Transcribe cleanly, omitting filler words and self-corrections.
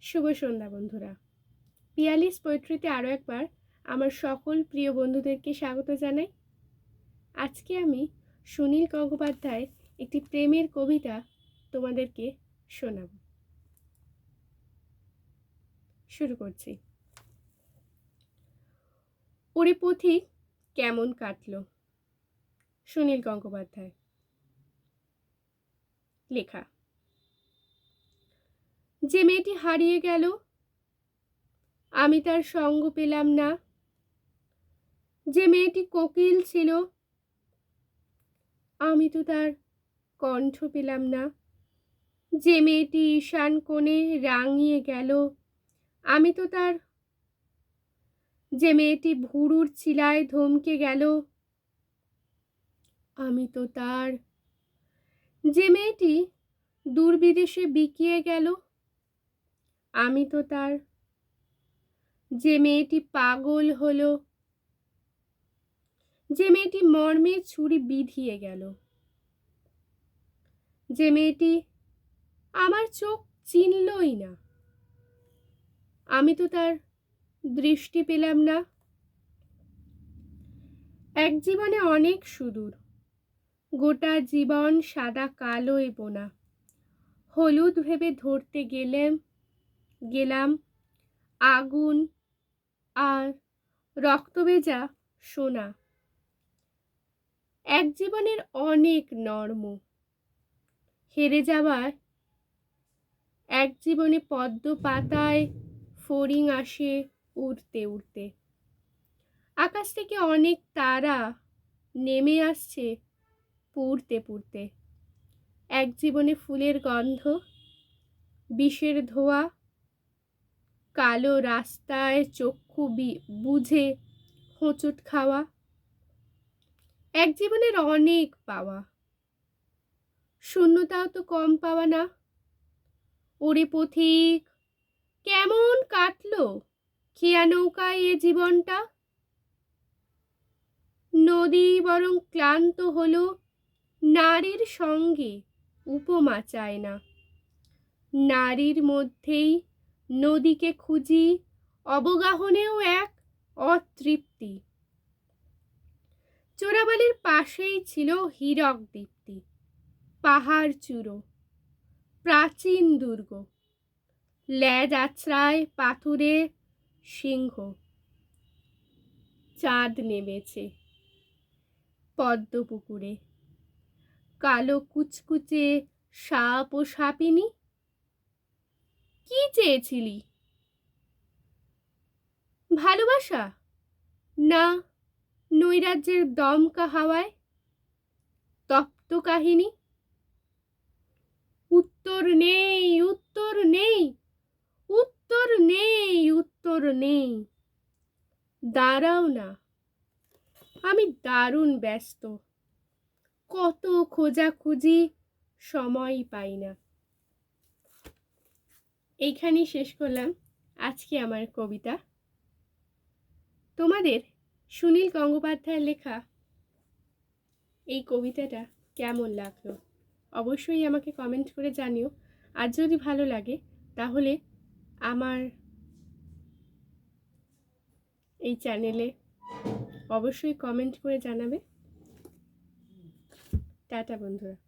শুভ সন্ধ্যা বন্ধুরা। পিয়ালিস পোয়েট্রিতে আরও একবার আমার সকল প্রিয় বন্ধুদেরকে স্বাগত জানাই। আজকে আমি সুনীল গঙ্গোপাধ্যায়ের একটি প্রেমের কবিতা তোমাদেরকে শোনাব। শুরু করছি। ওরে পথিক কেমন কাটলো। সুনীল গঙ্গোপাধ্যায় লেখা। যে মেয়েটি হারিয়ে গেল, আমি তার সঙ্গ পেলাম না। যে মেয়েটি কোকিল ছিল, আমি তো তার কণ্ঠ পেলাম না। যে মেয়েটি ঈশান কোণে রাঙিয়ে গেল, আমি তো তার। যে মেয়েটি ভুরুর চিলায় ধমকে গেল, আমি তো তার। যে মেয়েটি দূরবিদেশে বিকিয়ে গেল, আমি তো তার। যে মেয়েটি পাগল হলো, যে মেয়েটি মর্মে ছুরি বিধিয়ে গেল, যে মেয়েটি আমার চোখ চিনলই না, আমি তো তার দৃষ্টি পেলাম না। এক জীবনে অনেক সুদূর, গোটা জীবন সাদা কালোয় বোনা। হলুদ ভেবে ধরতে গেলাম আগুন আর রক্তভেজা সোনা। এক জীবনের অনেক নর্ম, হেরে যাওয়ার এক জীবনে পদ্ম পাতায় ফড়িং আসে উড়তে উড়তে। আকাশ থেকে অনেক তারা নেমে আসছে পুড়তে পুড়তে। এক জীবনে ফুলের গন্ধ, বিষের ধোয়া, কালো রাস্তায় চক্ষু বুঝে হোঁচট খাওয়া। এক জীবনের অনেক পাওয়া, শূন্যতাও তো কম পাওয়া না। ওরে পথিক কেমন কাটলো খেয়া নৌকায় এ জীবনটা। নদী বরং ক্লান্ত হলো, নারীর সঙ্গে উপমা চায় না। নারীর মধ্যেই নদীকে খুঁজি, অবগাহনেও এক অতৃপ্তি। চোরাবালির পাশেই ছিল হীরক দীপ্তি, পাহাড় চূড়ো, প্রাচীন দুর্গ, লেজ আছড়ায় পাথুরে সিংহ। চাঁদ নেমেছে পদ্ম পুকুরে, কালো কুচকুচে সাপ ও সাপিনী। কি চেয়েছিলি? ভালোবাসা না নৈরাজ্যের দমকা হাওয়ায় তপ্ত কাহিনী? উত্তর নেই, উত্তর নেই, উত্তর নেই, উত্তর নেই। দাঁড়াও না, আমি দারুণ ব্যস্ত, কত খোঁজাখুঁজি সময় পাই না। এইখানেই শেষ করলাম আজকে আমার কবিতা। তোমাদের সুনীল গঙ্গোপাধ্যায়ের লেখা এই কবিতাটা কেমন লাগলো অবশ্যই আমাকে কমেন্ট করে জানিও। আর যদি ভালো লাগে তাহলে আমার এই চ্যানেলে অবশ্যই কমেন্ট করে জানাবে। টাটা বন্ধুরা।